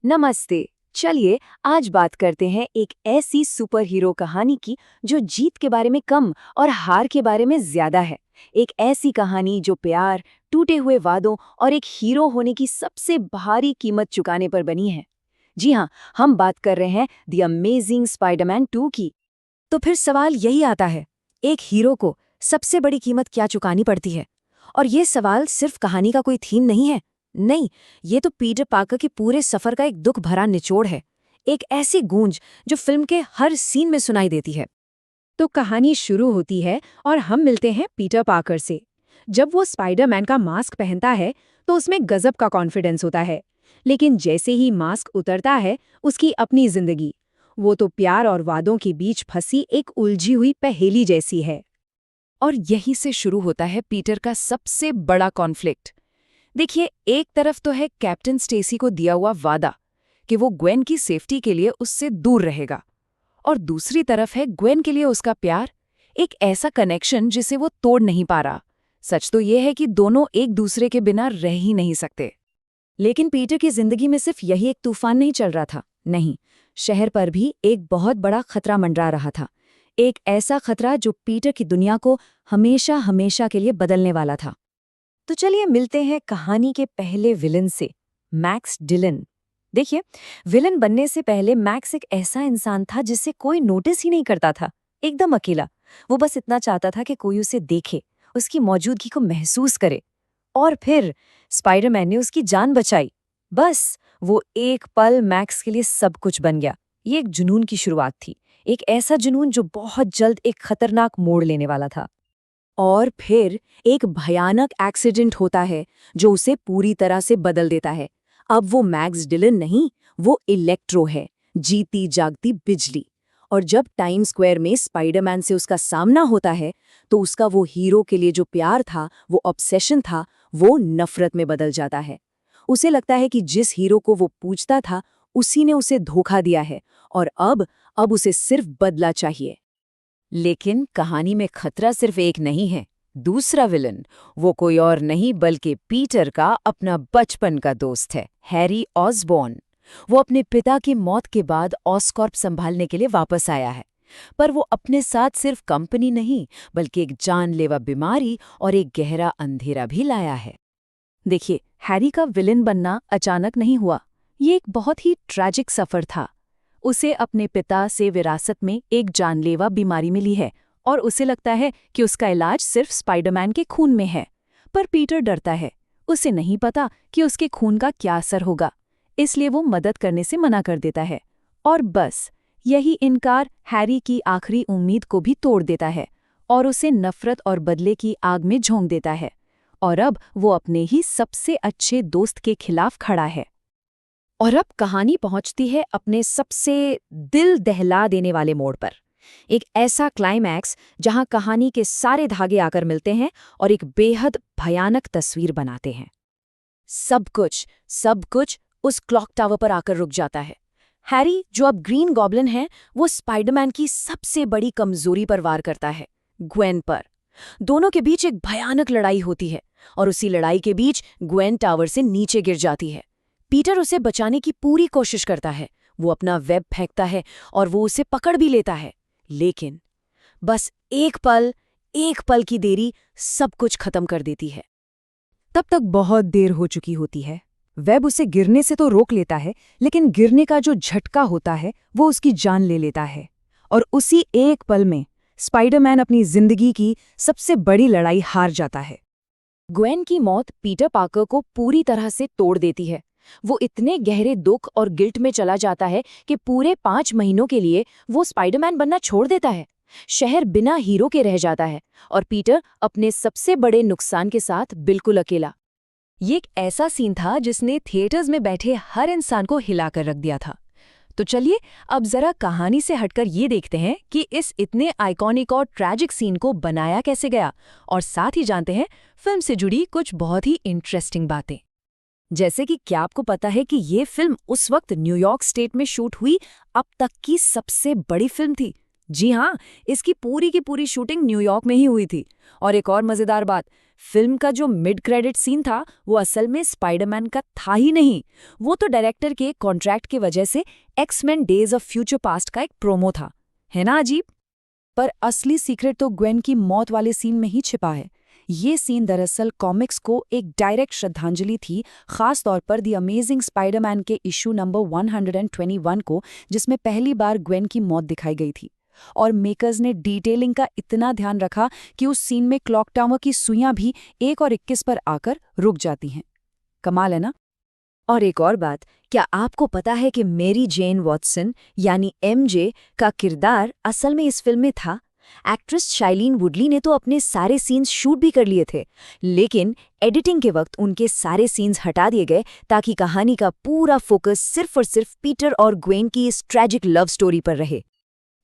नमस्ते। चलिए आज बात करते हैं एक ऐसी सुपर हीरो कहानी की जो जीत के बारे में कम और हार के बारे में ज्यादा है। एक ऐसी कहानी जो प्यार, टूटे हुए वादों और एक हीरो होने की सबसे भारी कीमत चुकाने पर बनी है। जी हाँ, हम बात कर रहे हैं द अमेजिंग स्पाइडरमैन 2 की। तो फिर सवाल यही आता है, एक हीरो को सबसे बड़ी कीमत क्या चुकानी पड़ती है? और ये सवाल सिर्फ कहानी का कोई थीम नहीं है। नहीं, ये तो पीटर पार्कर के पूरे सफर का एक दुख भरा निचोड़ है। एक ऐसी गूंज जो फिल्म के हर सीन में सुनाई देती है। तो कहानी शुरू होती है और हम मिलते हैं पीटर पार्कर से। जब वो स्पाइडरमैन का मास्क पहनता है तो उसमें गजब का कॉन्फिडेंस होता है। लेकिन जैसे ही मास्क उतरता है, उसकी अपनी जिंदगी, वो तो प्यार और वादों के बीच फंसी एक उलझी हुई पहेली जैसी है। और यहीं से शुरू होता है पीटर का सबसे बड़ा कॉन्फ्लिक्ट। देखिए, एक तरफ तो है कैप्टन स्टेसी को दिया हुआ वादा कि वो ग्वेन की सेफ्टी के लिए उससे दूर रहेगा, और दूसरी तरफ है ग्वेन के लिए उसका प्यार, एक ऐसा कनेक्शन जिसे वो तोड़ नहीं पा रहा। सच तो ये है कि दोनों एक दूसरे के बिना रह ही नहीं सकते। लेकिन पीटर की जिंदगी में सिर्फ यही एक तूफान नहीं चल रहा था। नहीं, शहर पर भी एक बहुत बड़ा खतरा मंडरा रहा था। एक ऐसा खतरा जो पीटर की दुनिया को हमेशा हमेशा के लिए बदलने वाला था। तो चलिए मिलते हैं कहानी के पहले विलन से, मैक्स डिलन। देखिए, विलन बनने से पहले मैक्स एक ऐसा इंसान था जिसे कोई नोटिस ही नहीं करता था। एकदम अकेला। वो बस इतना चाहता था कि कोई उसे देखे, उसकी मौजूदगी को महसूस करे। और फिर स्पाइडरमैन ने उसकी जान बचाई। बस वो एक पल मैक्स के लिए सब कुछ बन गया। ये एक जुनून की शुरुआत थी, एक ऐसा जुनून जो बहुत जल्द एक खतरनाक मोड़ लेने वाला था। और फिर एक भयानक एक्सीडेंट होता है जो उसे पूरी तरह से बदल देता है। अब वो मैक्स डिलन नहीं, वो इलेक्ट्रो है, जीती जागती बिजली। और जब टाइम स्क्वायर में स्पाइडरमैन से उसका सामना होता है तो उसका वो हीरो के लिए जो प्यार था, वो ऑब्सेशन था, वो नफरत में बदल जाता है। उसे लगता है कि जिस हीरो को वो पूछता था उसी ने उसे धोखा दिया है और अब उसे सिर्फ बदला चाहिए। लेकिन कहानी में खतरा सिर्फ एक नहीं है। दूसरा विलन वो कोई और नहीं बल्कि पीटर का अपना बचपन का दोस्त है, हैरी ऑसबॉर्न। वो अपने पिता की मौत के बाद ऑस्कॉर्प संभालने के लिए वापस आया है, पर वो अपने साथ सिर्फ कंपनी नहीं बल्कि एक जानलेवा बीमारी और एक गहरा अंधेरा भी लाया है। देखिए, हैरी का विलन बनना अचानक नहीं हुआ। ये एक बहुत ही ट्रैजिक सफर था। उसे अपने पिता से विरासत में एक जानलेवा बीमारी मिली है और उसे लगता है कि उसका इलाज सिर्फ स्पाइडरमैन के खून में है। पर पीटर डरता है। उसे नहीं पता कि उसके खून का क्या असर होगा, इसलिए वो मदद करने से मना कर देता है। और बस यही इनकार हैरी की आखिरी उम्मीद को भी तोड़ देता है और उसे नफरत और बदले की आग में झोंक देता है। और अब वो अपने ही सबसे अच्छे दोस्त के खिलाफ खड़ा है। और अब कहानी पहुंचती है अपने सबसे दिल दहला देने वाले मोड़ पर। एक ऐसा क्लाइमैक्स जहां कहानी के सारे धागे आकर मिलते हैं और एक बेहद भयानक तस्वीर बनाते हैं। सब कुछ उस क्लॉक टावर पर आकर रुक जाता है। हैरी, जो अब ग्रीन गॉब्लिन है, वो स्पाइडरमैन की सबसे बड़ी कमजोरी पर वार करता है, ग्वेन पर। दोनों के बीच एक भयानक लड़ाई होती है और उसी लड़ाई के बीच ग्वेन टावर से नीचे गिर जाती है। पीटर उसे बचाने की पूरी कोशिश करता है। वो अपना वेब फेंकता है और वो उसे पकड़ भी लेता है। लेकिन बस एक पल की देरी सब कुछ खत्म कर देती है। तब तक बहुत देर हो चुकी होती है। वेब उसे गिरने से तो रोक लेता है, लेकिन गिरने का जो झटका होता है वो उसकी जान ले लेता है। और उसी एक पल में स्पाइडरमैन अपनी जिंदगी की सबसे बड़ी लड़ाई हार जाता है। ग्वेन की मौत पीटर पार्कर को पूरी तरह से तोड़ देती है। वो इतने गहरे दुख और गिल्ट में चला जाता है कि पूरे 5 महीनों के लिए वो स्पाइडरमैन बनना छोड़ देता है। शहर बिना हीरो के रह जाता है और पीटर अपने सबसे बड़े नुकसान के साथ बिल्कुल अकेला। ये एक ऐसा सीन था जिसने थिएटर्स में बैठे हर इंसान को हिलाकर रख दिया था। तो चलिए अब जरा कहानी से हटकर ये देखते हैं कि इस इतने आइकॉनिक और ट्रैजिक सीन को बनाया कैसे गया, और साथ ही जानते हैं फिल्म से जुड़ी कुछ बहुत ही इंटरेस्टिंग बातें। जैसे कि क्या आपको पता है कि ये फिल्म उस वक्त न्यूयॉर्क स्टेट में शूट हुई अब तक की सबसे बड़ी फिल्म थी? जी हाँ, इसकी पूरी की पूरी शूटिंग न्यूयॉर्क में ही हुई थी। और एक और मज़ेदार बात, फिल्म का जो मिड क्रेडिट सीन था वो असल में स्पाइडरमैन का था ही नहीं, वो तो डायरेक्टर के कॉन्ट्रैक्ट की वजह से X Men days of future past का एक प्रोमो था। है ना अजीब? पर असली सीक्रेट तो ग्वेन की मौत वाले सीन में ही छिपा है। ये सीन दरअसल कॉमिक्स को एक डायरेक्ट श्रद्धांजलि थी, खास तौर पर द अमेजिंग स्पाइडरमैन के इशू नंबर 121 को, जिसमें पहली बार ग्वेन की मौत दिखाई गई थी। और मेकर्स ने डिटेलिंग का इतना ध्यान रखा कि उस सीन में क्लॉक टावर की सुइयां भी 1 और 21 पर आकर रुक जाती हैं। कमाल है ना? और एक और बात, क्या आपको पता है कि मेरी जेन वॉटसन यानी एमजे का किरदार असल में इस फिल्म में था? एक्ट्रेस शाइलीन वुडली ने तो अपने सारे सीन्स शूट भी कर लिए थे, लेकिन एडिटिंग के वक्त उनके सारे सीन्स हटा दिए गए ताकि कहानी का पूरा फोकस सिर्फ और सिर्फ पीटर और ग्वेन की इस ट्रैजिक लव स्टोरी पर रहे।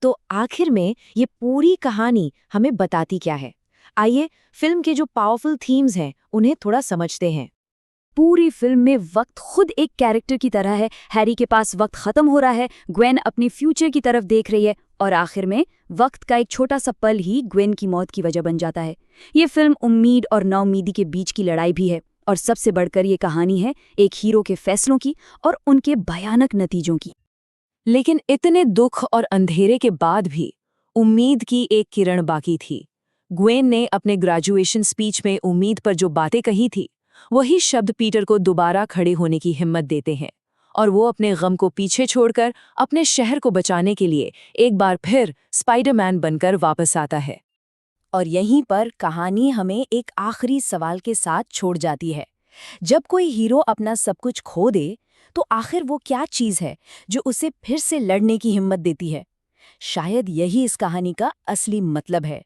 तो आखिर में ये पूरी कहानी हमें बताती क्या है? आइए फिल्म के जो पावरफुल थीम्स हैं उन्हें थोड़ा समझते हैं। पूरी फिल्म में वक्त खुद एक कैरेक्टर की तरह है। हैरी के पास वक्त खत्म हो रहा है, ग्वेन अपनी फ्यूचर की तरफ देख रही है, और आखिर में वक्त का एक छोटा सा पल ही ग्वेन की मौत की वजह बन जाता है। ये फिल्म उम्मीद और नाउम्मीदी के बीच की लड़ाई भी है, और सबसे बढ़कर ये कहानी है एक हीरो के फैसलों की और उनके भयानक नतीजों की। लेकिन इतने दुख और अंधेरे के बाद भी उम्मीद की एक किरण बाकी थी। ग्वेन ने अपने ग्रेजुएशन स्पीच में उम्मीद पर जो बातें कही थी, वही शब्द पीटर को दोबारा खड़े होने की हिम्मत देते हैं, और वो अपने गम को पीछे छोड़कर अपने शहर को बचाने के लिए एक बार फिर स्पाइडरमैन बनकर वापस आता है। और यहीं पर कहानी हमें एक आखिरी सवाल के साथ छोड़ जाती है। जब कोई हीरो अपना सब कुछ खो दे, तो आखिर वो क्या चीज़ है जो उसे फिर से लड़ने की हिम्मत देती है? शायद यही इस कहानी का असली मतलब है।